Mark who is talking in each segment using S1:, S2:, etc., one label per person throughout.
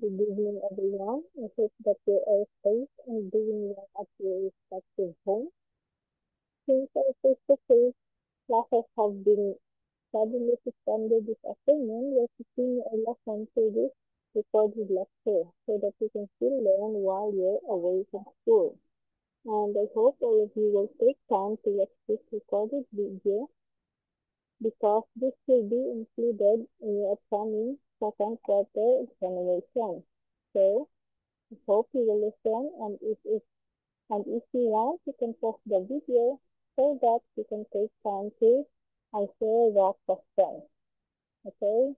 S1: Good evening, everyone. I hope that you are safe and doing well at your respective home. Since our face-to-face classes have been suddenly suspended this afternoon, we're continuing our lesson through this recorded lecture so that you can still learn while you're away from school. And I hope all of you will take time to watch this recorded video because this will be included in your upcoming second quarter examination. So, I hope you will listen, and if you want, you can pause the video so that you can take time to answer the question. Okay?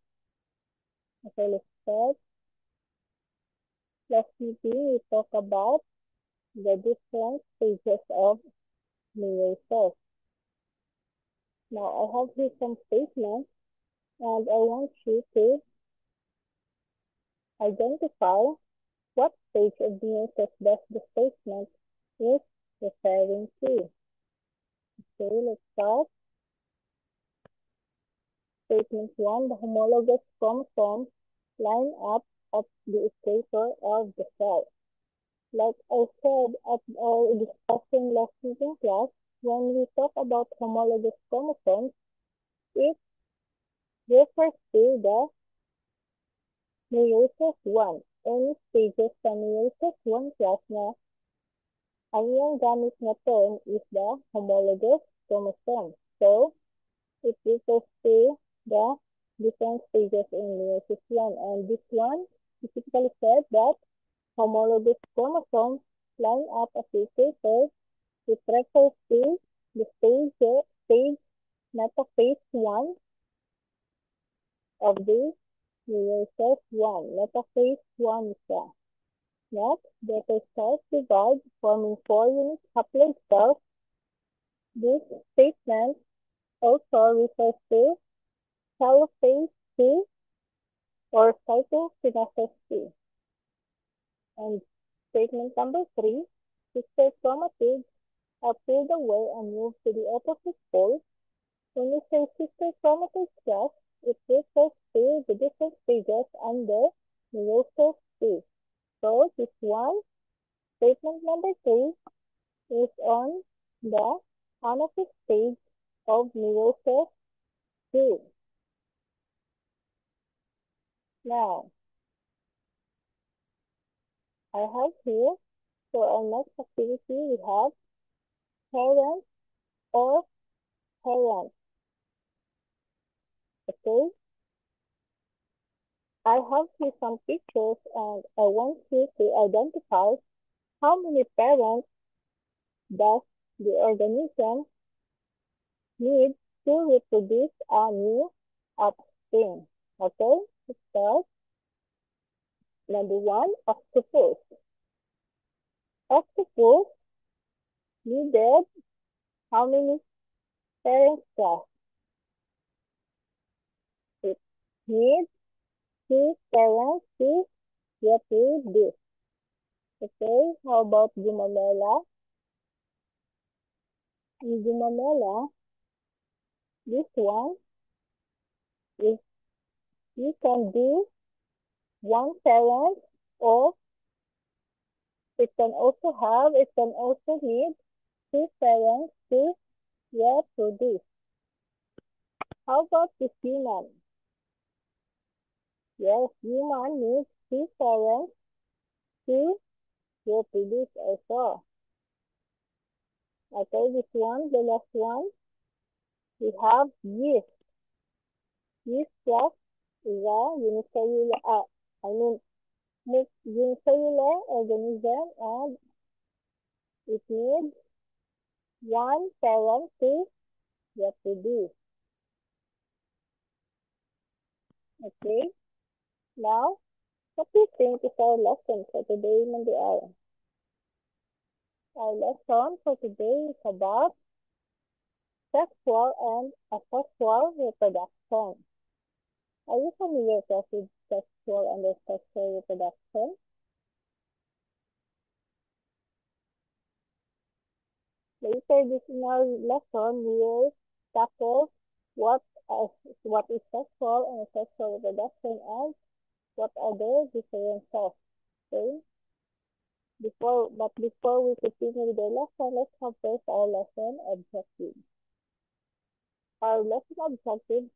S1: Okay, let's start. Last meeting, we talk about the different stages of meiosis. Now, I have here some statements, and I want you to identify what stage of meiosis does the statement is referring to. Okay, let's start. Statement 1. The homologous chromosomes line up at the equator of the cell. Like I said at our discussion last week in class, when we talk about homologous chromosomes, it refers to the meiosis 1. Any stages sa meiosis 1 class na ang iyong gamit na term is the homologous chromosome. So, it refers to the different stages in meiosis 1. And this one specifically said that homologous chromosomes line up at the equator. It refers to the stage metaphase 1 of the meiosis 1. Metaphase 1 siya. Next, the cells divide, forming 4 unique haploid cells. This statement also refers to telophase 2 or cytokinesis 2. And statement number 3, sister chromatids are pulled away and moved to the opposite pole. When we say sister chromatid class, it refers to the different stages under meiosis 2. So this one, statement number 3, is on the anaphase stage of meiosis 2. Now, I have here, for our next activity, we have parent or parent. Okay? I have here some pictures and I want you to identify how many parents does the organism need to reproduce a new offspring. Okay? Let's start. Number 1, octopus. Octopus needed how many parents does? It needs 2 parents to reproduce. Okay, how about Gumamela? In Gumamela, this one is you can do 1 parent or it can also need 2 parents to reproduce. How about the human? Yes, human needs 2 parents to reproduce also. Okay, this one, the last one, we have yeast. Yeast plus is a unicellular, unicellular organism and it needs 1 parent to reproduce. Okay, now what do you think is our lesson for today, Mandy? Our lesson for today is about sexual and asexual reproduction. Are you familiar with sexual and asexual reproduction? Later this in our lesson, we will tackle what is sexual and asexual reproduction and what are the differences. Okay? Before we continue with the lesson, let's have first our lesson objectives. Our lesson objectives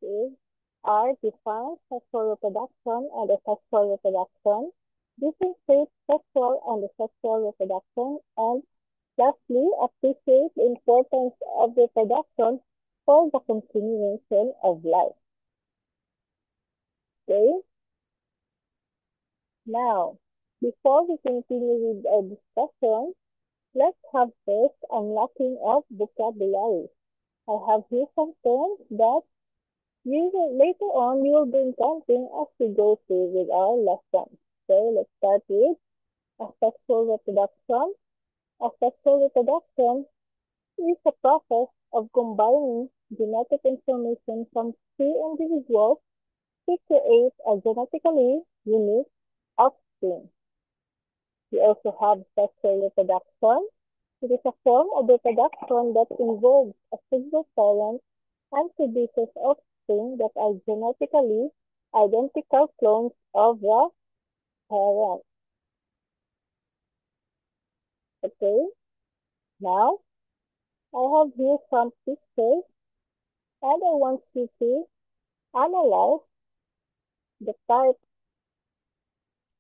S1: are define sexual reproduction and asexual reproduction, differentiate sexual and asexual reproduction, and lastly, appreciate the importance of reproduction for the continuation of life. Okay? Now, before we continue with our discussion, let's have first unlocking of vocabulary. I have here some terms that later on you will be encountering as we go through with our lesson. So let's start with asexual reproduction. Asexual reproduction is a process of combining genetic information from two individuals to create a genetically unique offspring. We also have sexual reproduction. It is a form of reproduction that involves a single parent and produces offspring that are genetically identical clones of the parent. Okay, now I have here some pictures and I want you to analyze the type.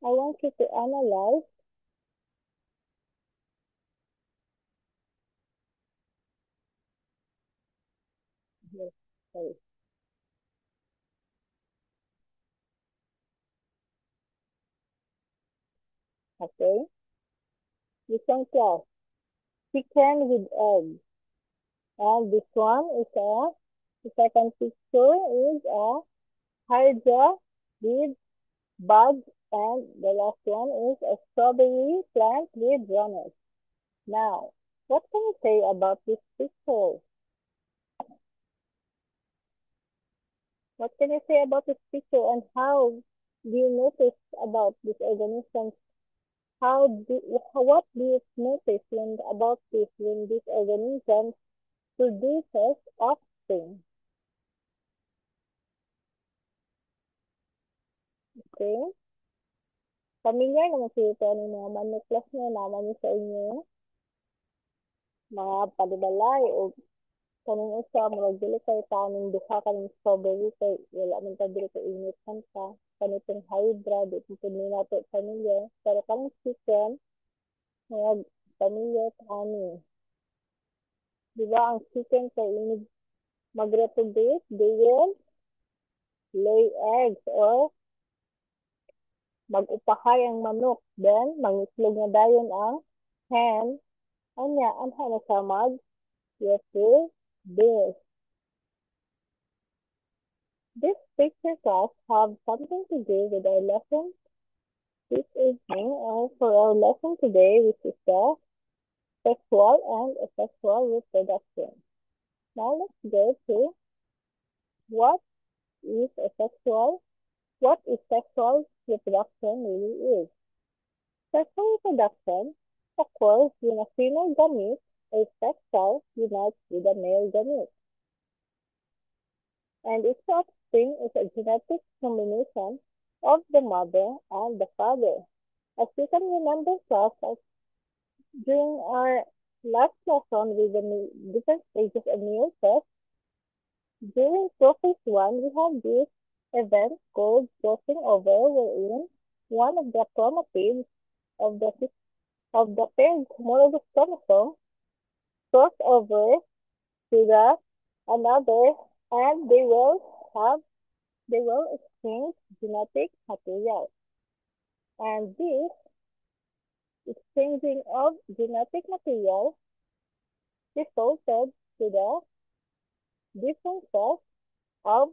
S1: I want you to analyze yes, sorry. Okay, you can tell chicken with egg. And this one is the second picture is a hydra with buds, and the last one is a strawberry plant with runners. Now, what can you say about this picture? What can you say about this picture and how do you notice about these organisms? What do you notice about this when this organism produces offspring? Okay? Familiar naman sa ito ng mga manuklas nyo naman nyo sa inyo, mga palibalay o kanang usa murag dili kay taning duha kaning strawberry kay wala man ta dili kay init man ta kanitong hydra di po pud ni nato familiar pero kanang chicken murag familiar ta ani di ba ang chicken kay inig mag-reproduce they will lay eggs or mag-upahay ang manok then mangitlog na dayon ang hen anya anha na sa mag-reproduce. This picture class have something to do with our lesson this evening or for our lesson today, which is the sexual and asexual reproduction. Now let's go to what is asexual, what is sexual reproduction really is. Sexual reproduction occurs when a female gamete, a sex cell, unites with a male gamete. And its offspring is a genetic combination of the mother and the father. As you can remember, class, during our last lesson with the different stages of meiosis, during phase 1, we have this event called crossing over, wherein one of the chromatids of the paired homologous chromosome cross over to the another, and they will exchange genetic material. And this exchanging of genetic material resulted to the differences of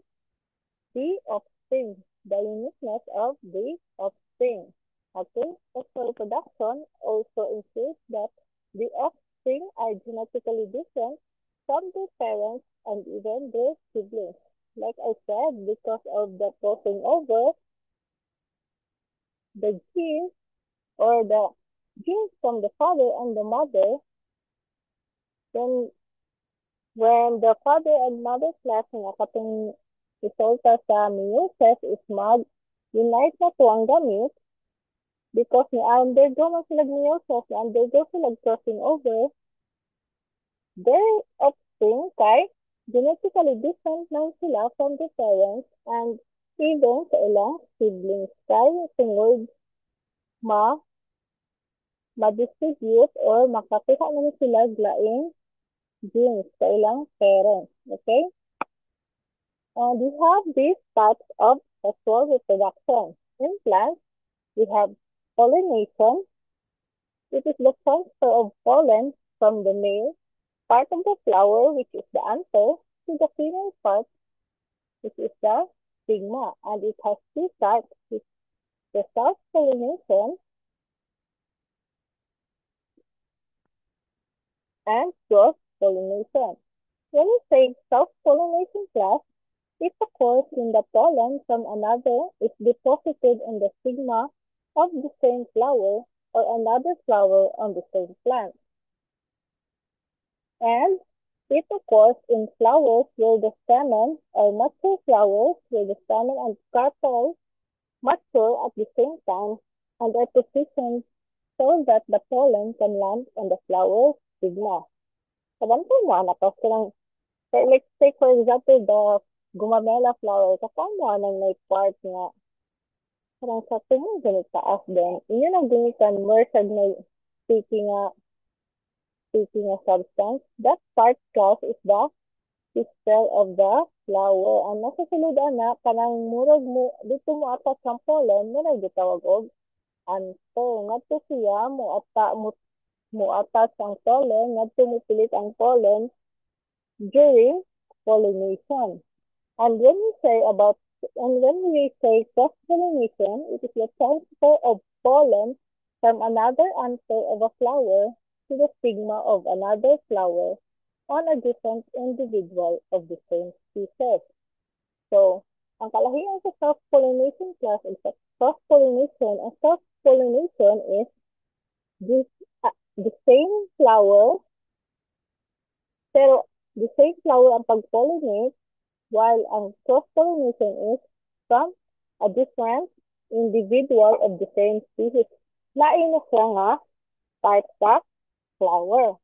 S1: the offspring, the uniqueness of the offspring. Okay, sexual reproduction also ensures that the offspring are genetically different from their parents and even their siblings. Like I said, because of the crossing over, the genes or the genes from the father and the mother, then when the father and mother class nga katong resulta sa meiosis is Unite na to ang gamit because ni-undergo man sila meiosis, ni-undergo sila crossing over, their offspring kay genetically different lang sila from the parents and even sa ilang siblings kay tungod ma ma-distribute or makakuha naman sila laing genes sa ilang parents. Okay? And we have these types of sexual reproduction. In plants, we have pollination. It is the transfer of pollen from the male part of the flower, which is the anther, to the female part, which is the stigma. And it has two types, which is the self-pollination and cross-pollination. When we say self-pollination class, it occurs when the pollen from another is deposited in the stigma of the same flower or another flower on the same plant. And it occurs in flowers where the stamen or mature flowers where the stamen and carpel mature at the same time and are positioned so that the pollen can land on the flower stigma. Kabantay mo, anak ko, let's take for example the gumamela flower. Kapag mo nang may part nga, parang sa tumong ganit taas din. Inyo nang gunitan more sa may speaking speaking a substance. That part class is the pistil of the flower. Ang nasa sulod na, kanang murag mo, dito mo atas ang pollen, murag gitawag og anto. Ngadto siya mo atas ang pollen, ngadto mo pilit ang pollen during pollination. And when we say cross-pollination, it is the transfer of pollen from another anther of a flower to the stigma of another flower on a different individual of the same species. So, ang kalahian sa self-pollination class and sa cross-pollination, ang self-pollination is this, the same flower, pero the same flower ang pag-pollinate while ang cross-pollination is from a different individual of the same species. Lain na siya nga type sa flower.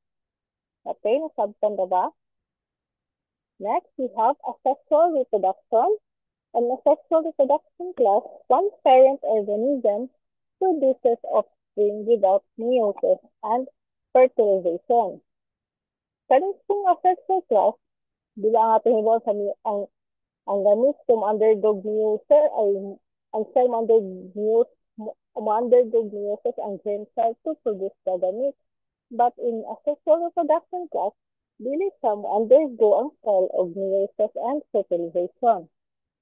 S1: Okay, nasabtan na ba? Next, we have asexual reproduction. In asexual reproduction class, one parent organism produces offspring without meiosis and fertilization. Kaning asexual class, di ba ang ating hibaw sa ang gamit kung underdog meiosis ay ang cell underdog meiosis ang germ cell to produce the gamit. But in asexual reproduction class, dili siya undergo ang cell of meiosis and fertilization.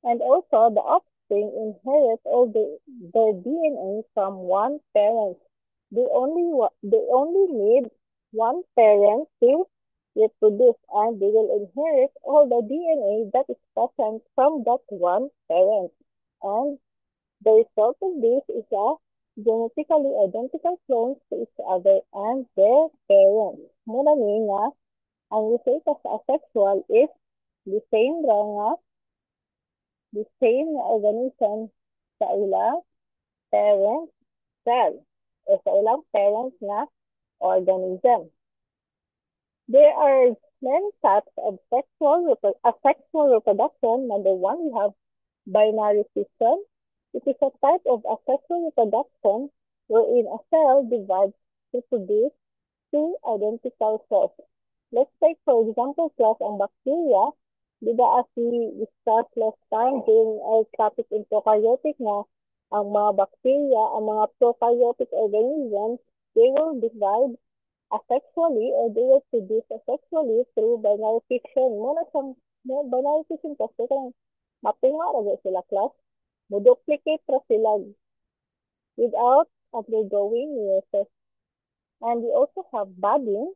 S1: And also, the offspring inherit all their DNA from one parent. They only need one parent to reproduce, and they will inherit all the DNA that is present from that one parent. And the result of this is a genetically identical clones to each other and their parents. Muna ni nga, ang result sa asexual is the same ra nga, the same organism sa ilang parent cell o sa ilang parent na organism. There are many types of asexual reproduction. Number one, we have binary fission. It is a type of asexual reproduction wherein a cell divides to produce two identical cells. Let's take, for example, class ang bacteria. Di ba as we discussed last time during our topic in prokaryotic na ang mga bacteria, ang mga prokaryotic organisms, they will divide asexually or they will produce asexually through binary fission. Muna sa binary fission kasi kung matunga ra sila class, mo-duplicate ra sila without undergoing meiosis. And we also have budding.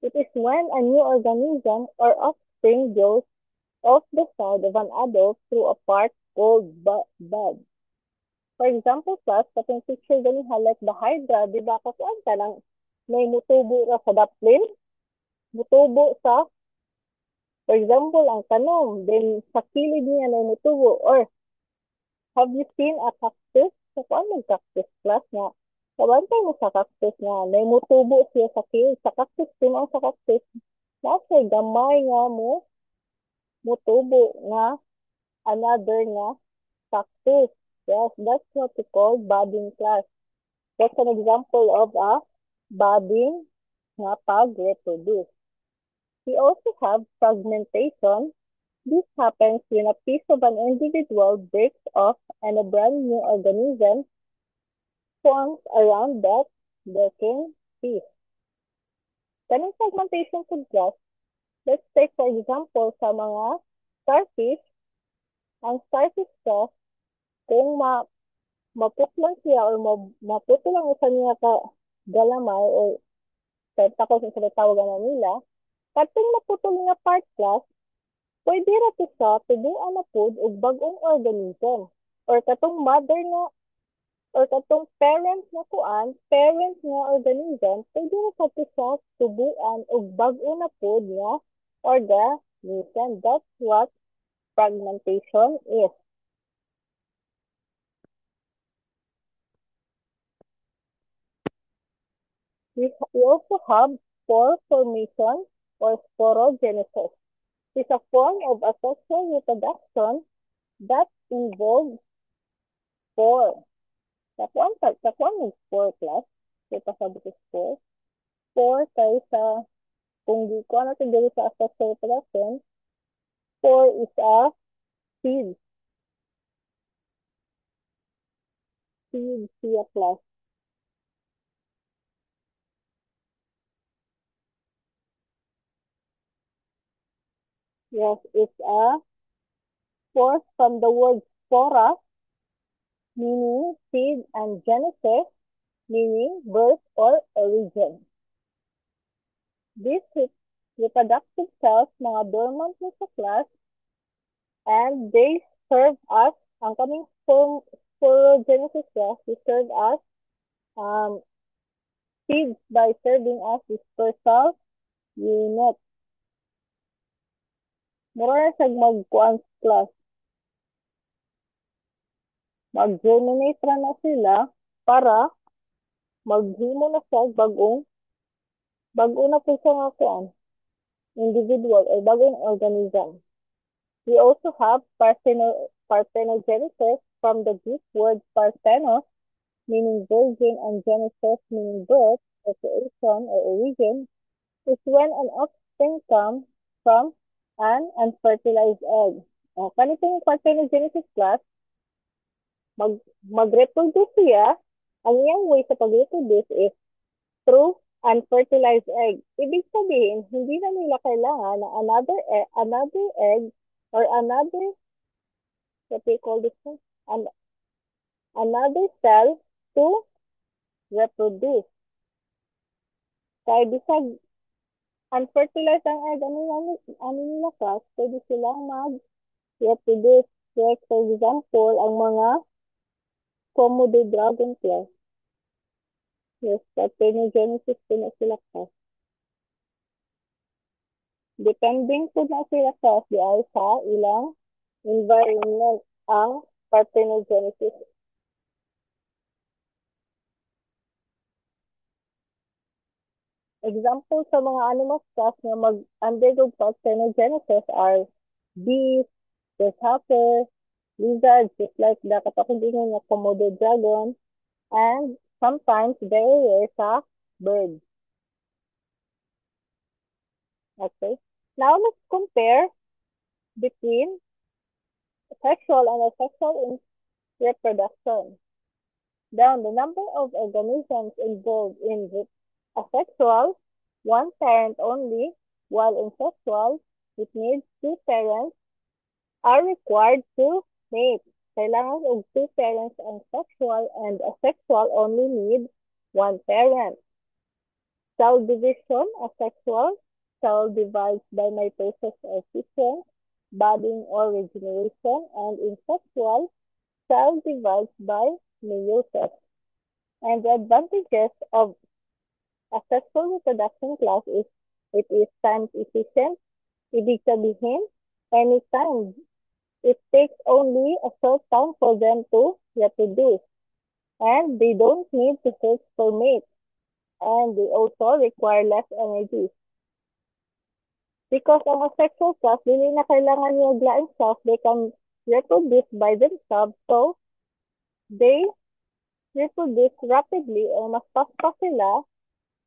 S1: It is when a new organism or offspring grows off the side of an adult through a part called bud. For example, class, katong picture galing highlight the hydra, di ba kuan ka lang may mutubo ra sa daplin, mutubo sa, for example, ang tanom, then sa kilid niya may mutubo, or Have you seen a cactus? Sa kuan mag-cactus class nga. Kabantay mo sa cactus nga. May mutubo siya sa field. Sa cactus, tinong sa cactus. Nasa gamay nga mo, mutubo nga another nga cactus. Yes, that's what we call budding class. That's an example of a budding nga pag-reproduce. We also have fragmentation. This happens when a piece of an individual breaks off and a brand new organism forms around that breaking piece. Kaning fragmentation food class, let's take for example sa mga starfish. Ang starfish ka, kung maputlan siya or maputol lang isa niya ka galamay o tentacles sa tawagan na nila, katong naputol nga part class, pwede ra to sa tubuan na pod og bag-ong organism or katong mother nga or katong parent nga kuan, parent nga organism, pwede ra sa to sa tubuan og bag-o na pod nga organism. That's what fragmentation is. We also have spore formation or sporogenesis. It's a form of asexual reproduction that involves spore. Sa kuan ng spore class, ito sabi ko spore. Spore kay sa, kung di ko ano ito sa asexual reproduction, spore is a seed. Seed siya class. Yes, it's a spore from the word spora, meaning seed, and genesis, meaning birth or origin. These reproductive cells, mga dormant na sa class, and they serve as, ang kaming sporogenesis class, they serve as seeds by serving as dispersal unit. Mura sa mag-kuan class. Mag-germinate na sila para maghimo na sa bagong na po sa nga kuan, individual or bagong organism. We also have parthenogenesis from the Greek word parthenos, meaning virgin, and genesis, meaning birth or creation or origin, is when an offspring comes from an unfertilized egg. Kanitong parthenogenesis class, mag-reproduce siya. Ang iyang way sa pag-reproduce is through unfertilized egg. Ibig sabihin, hindi na nila kailangan na another egg or another, what do you call this one? Another cell to reproduce. Kaya bisag unfertilized ang egg, ano nila class, pwede silang mag-reproduce. Like, for example, ang mga Komodo dragon class. Yes, parthenogenesis po na sila class. Depending po na sila class, di ay sa ilang environment ang parthenogenesis. Example sa mga animal class na mag-undergo parthenogenesis are bees, grasshopper, lizards, just like the kapakindingan na Komodo dragon, and sometimes very rare sa birds. Okay. Now let's compare between sexual and asexual reproduction. Down the number of organisms involved in asexual, one parent only, while in sexual, it needs two parents are required to mate. Kailangan of two parents ang sexual, and asexual only need one parent. Cell division, asexual, cell divides by mitosis or fission, budding or regeneration, and in sexual, cell divides by meiosis. And the advantages of asexual reproduction class is it is time efficient. Ibig sabihin, anytime It takes only a short time for them to reproduce, and they don't need to search for mates, and they also require less energy. Because ang asexual class, dili na kailangan niyaglaing self, they can reproduce by themselves, so they reproduce rapidly o mas fast sila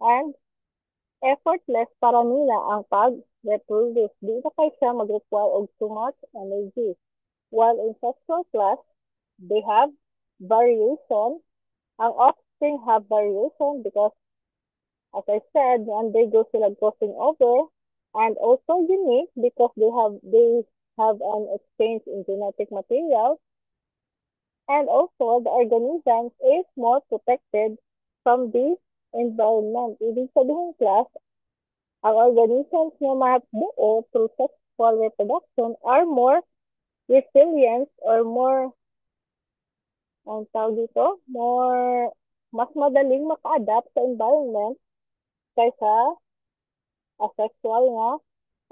S1: and effortless para nila ang pag-reproduce. Di na kayo siya mag-require of too much energy. While in sexual class, they have variation. Ang offspring have variation because, as I said, they go sila crossing over, and also unique because they have an exchange in genetic material, and also the organism is more protected from the environment. Ibig sabihin, class, ang organisms na mabuo through sexual reproduction are more resilient or more, ang tawag dito, mas madaling maka-adapt sa environment kaysa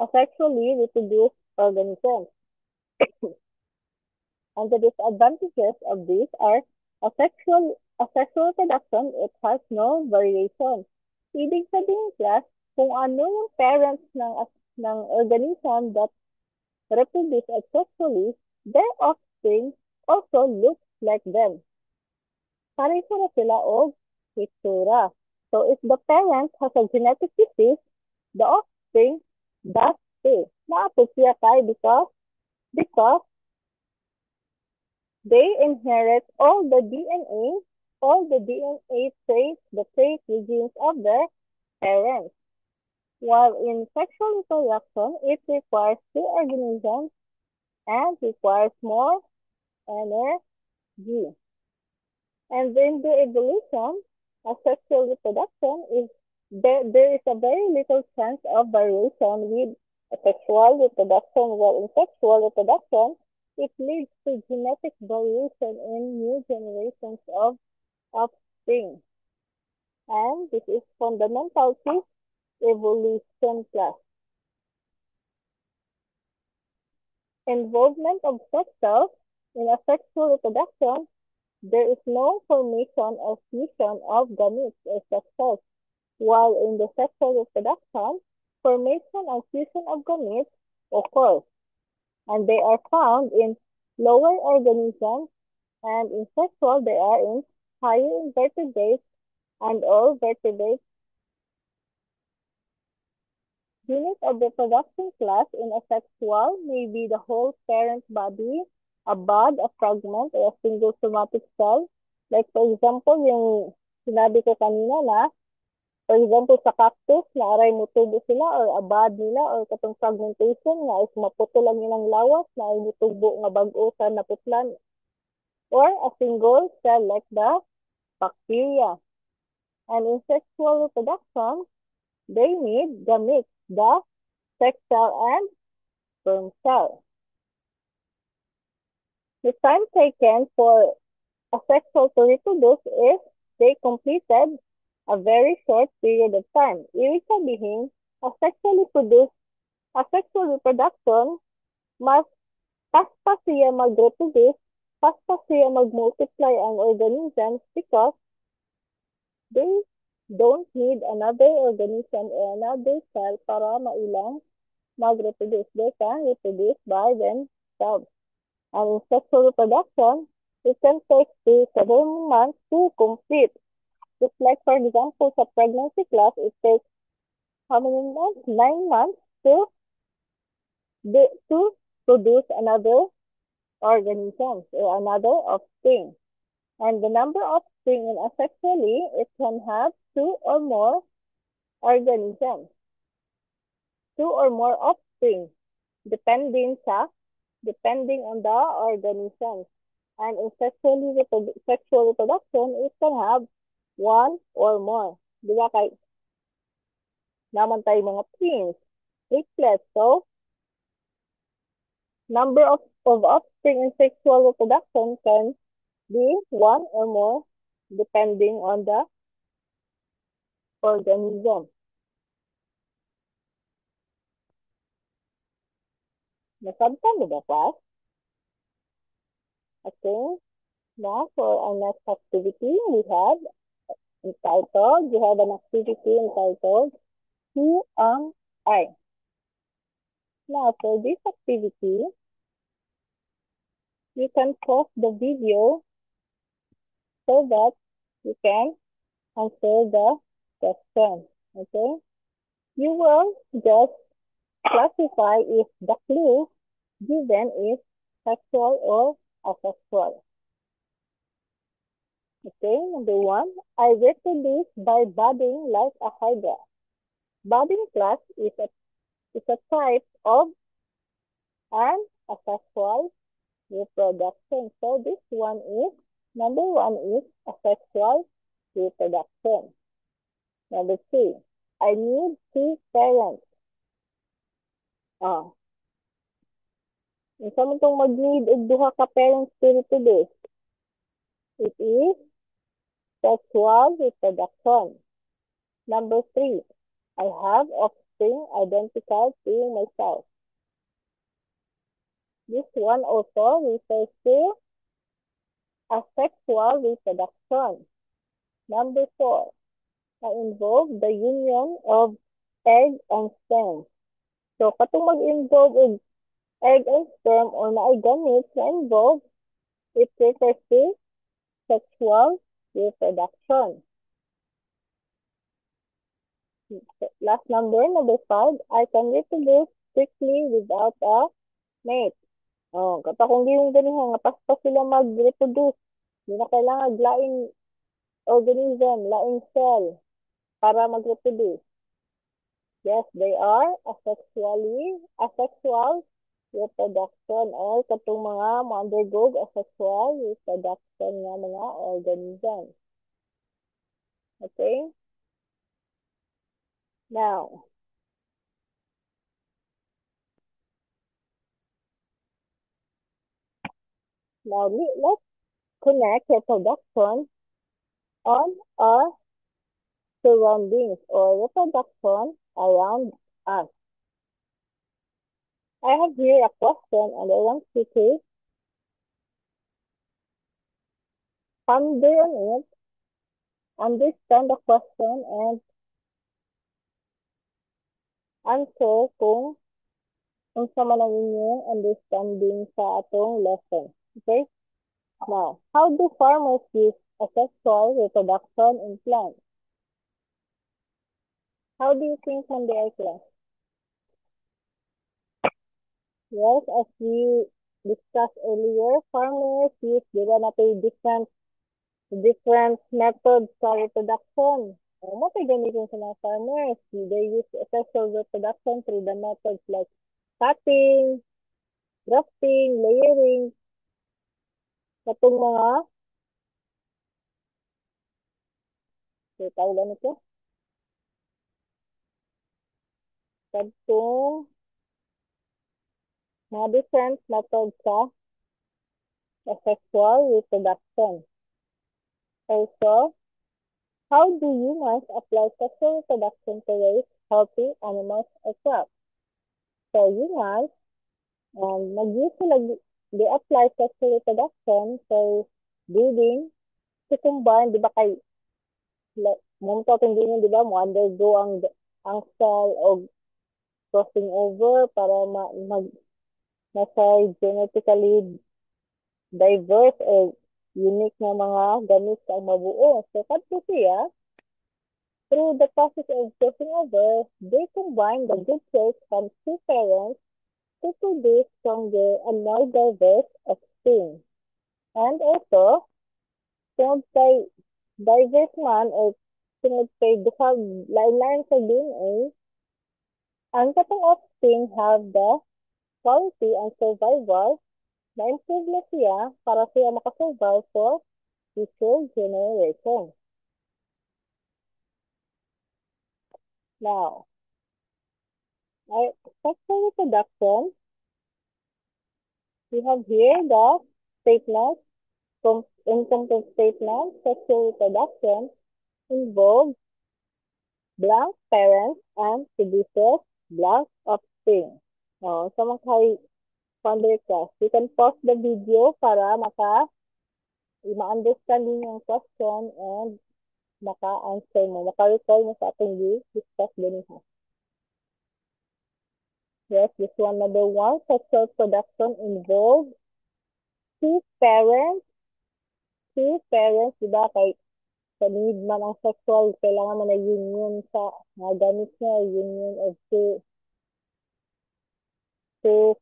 S1: asexually reproduced organisms. And the disadvantages of these are asexual reproduction, it has no variation. Ibig sabihin, class, kung ano yung parents ng organism that reproduce asexually, their offspring also looks like them. Pareho na sila og itsura. So if the parent has a genetic disease, the offspring does too. Naapot siya kay because they inherit all the DNA traits, the trait genes of their parents. While in sexual reproduction, it requires two organisms and requires more energy. And in the evolution of sexual reproduction there is a very little chance of variation with sexual reproduction, while in sexual reproduction, it leads to genetic variation in new generations of offspring. And this is fundamental to evolution class. Involvement of sex cells in a sexual reproduction, there is no formation or fusion of gametes or sex cells, while in the sexual reproduction, formation and fusion of gametes occurs, and they are found in lower organisms, and in sexual they are in higher invertebrates and all vertebrates. Unit of reproduction class in a sexual may be the whole parent body, a bud, a fragment, or a single somatic cell. Like for example, yung sinabi ko kanina na, for example, sa cactus, na aray mutubo sila or a bud nila or katong fragmentation nga is maputo lang nilang lawas na ay mutubo nga bag-o sa naputlan, or a single cell like the bacteria. And in sexual reproduction, they need gametes, the sex cell and sperm cell. The time taken for a sexual to reproduce is they completed a very short period of time. Ibig sabihin, a sexual reproduction, mas paspas siya mag-reproduce, paspas siya mag-multiply ang organisms because they don't need another organism or another cell para mailang mag-reproduce. They can reproduce by themselves. And in sexual reproduction, it can take 3 to 7 months to complete. Just like, for example, sa pregnancy class, it takes how many months? 9 months to produce another organism or another offspring. And the number of offspring in asexually, it can have 2 or more organisms, 2 or more offspring, depending on the organisms. And in sexual reproduction, it can have 1 or more. Di ba kay naman tayo mga twins, triplets. So, number of offspring in sexual reproduction can be 1 or more depending on the organism. Nasabtan mo ba, class? Okay, now for our next activity, we have an activity entitled Who Am I? Now for this activity, you can pause the video so that you can answer the question. Okay, you will just classify if the clue given is sexual or asexual. Okay, number one, I reproduce by budding like a hydra. Budding class is a type of an asexual reproduction. So this one is, number one is asexual reproduction. Number three, I need two parents. Ah, unsa man tong mag-need og duha ka parents to reproduce? It is sexual reproduction. Number three, I have offspring identical to myself. This one also refers to asexual reproduction. Number four, I involve the union of egg and sperm. So, katong mag-involve og egg and sperm or naay gamit na involve, it refers to sexual reproduction. Last number five, I can reproduce quickly without a mate. Oh, kapag kung di yung ganun, nga sila mag-reproduce, hindi na kailangan laing organism, laing cell para mag-reproduce. Yes, they are asexual reproduction or katong mga ma-undergo asexual reproduction nga mga organisms. Okay? Now, let's connect reproduction on our surroundings or reproduction around us. I have here a question and I want you to ponder on it, understand the question, and answer kung unsa man ang inyong understanding sa atong lesson. Okay? Now, how do farmers use asexual reproduction in plants? How do you think man they are class? Yes, as we discussed earlier, farmers use different methods sa reproduction. What are gamitin sa mga farmers? They use asexual reproduction through the methods like cutting, grafting, layering, katong mga tawag nito, katong mga different methods sa asexual reproduction. Also, how do humans apply sexual reproduction to raise healthy animals or crops? So humans, nag-use sila, they apply sexual reproduction for breeding to combine, di ba kay, mong tatingin, di ba, mo undergo ang cell o crossing over para nasa genetically diverse o unique na mga gamit ang mabuo. So, kadto siya, through the process of crossing over, they combine the good traits from two parents to produce stronger and more diverse offspring. And also, tungod kay diverse man o tungod kay duha lain-lain sa DNA, ang katong offspring have the quality and survival na-improve na siya para siya makasurvive for future generations. Now, our sexual reproduction, we have here the statement, incomplete statement, sexual reproduction involves blank parents and produces blank offspring. So, Founder class. You can pause the video para ma-understand din yung question and maka-answer mo. Maka-recall mo sa ating discuss din ha. Yes, this one, number one, sexual production involves two parents, di ba? Kay sa need man ang sexual, kailangan man na union sa mga gamit niya, union of two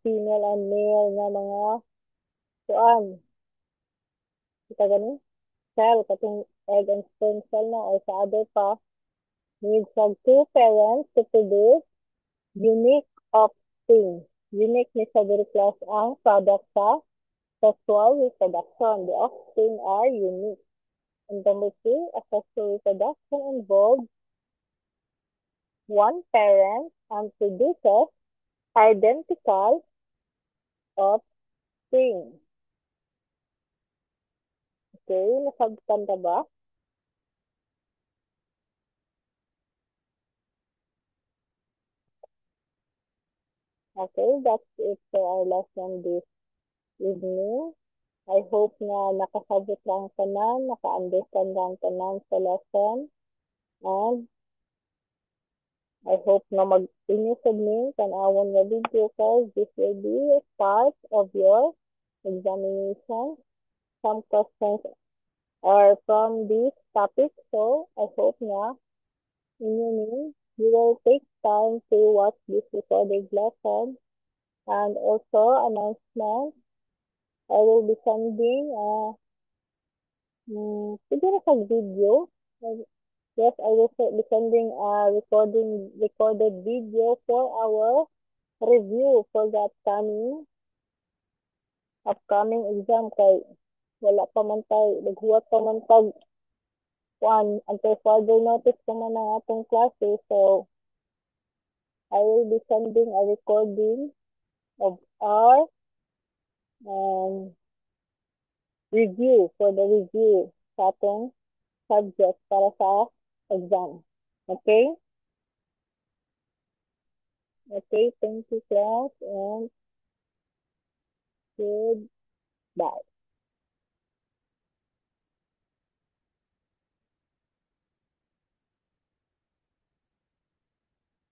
S1: female and male na mga kuan. Kita gani? Cell, katong egg and sperm cell na, or sa other pa, needs of two parents to produce unique offspring. Unique ni sa very class ang product sa sexual reproduction. The offspring are unique. And number two, a sexual reproduction involves one parent and produces identical offspring. Okay, nasabtan ka ba? Okay, that's it for our lesson this evening. I hope na nakasabot lang tanan, naka-understand lang tanan sa lesson. And I hope na mag-inyo submit tanawon nga video because this will be a part of your examination. Some questions are from this topic, so I hope na you will take time to watch this recorded lesson. And also, announcement, I will be sending siguro sa video. Yes, I will be sending a recorded video for our review for the upcoming exam kay wala pa man tayo, naghuwat pa man tag one until further notice naman ang atong classes. So, I will be sending a recording of our um, review for the review sa atong subject para sa exam. Okay? Okay, thank you class and goodbye.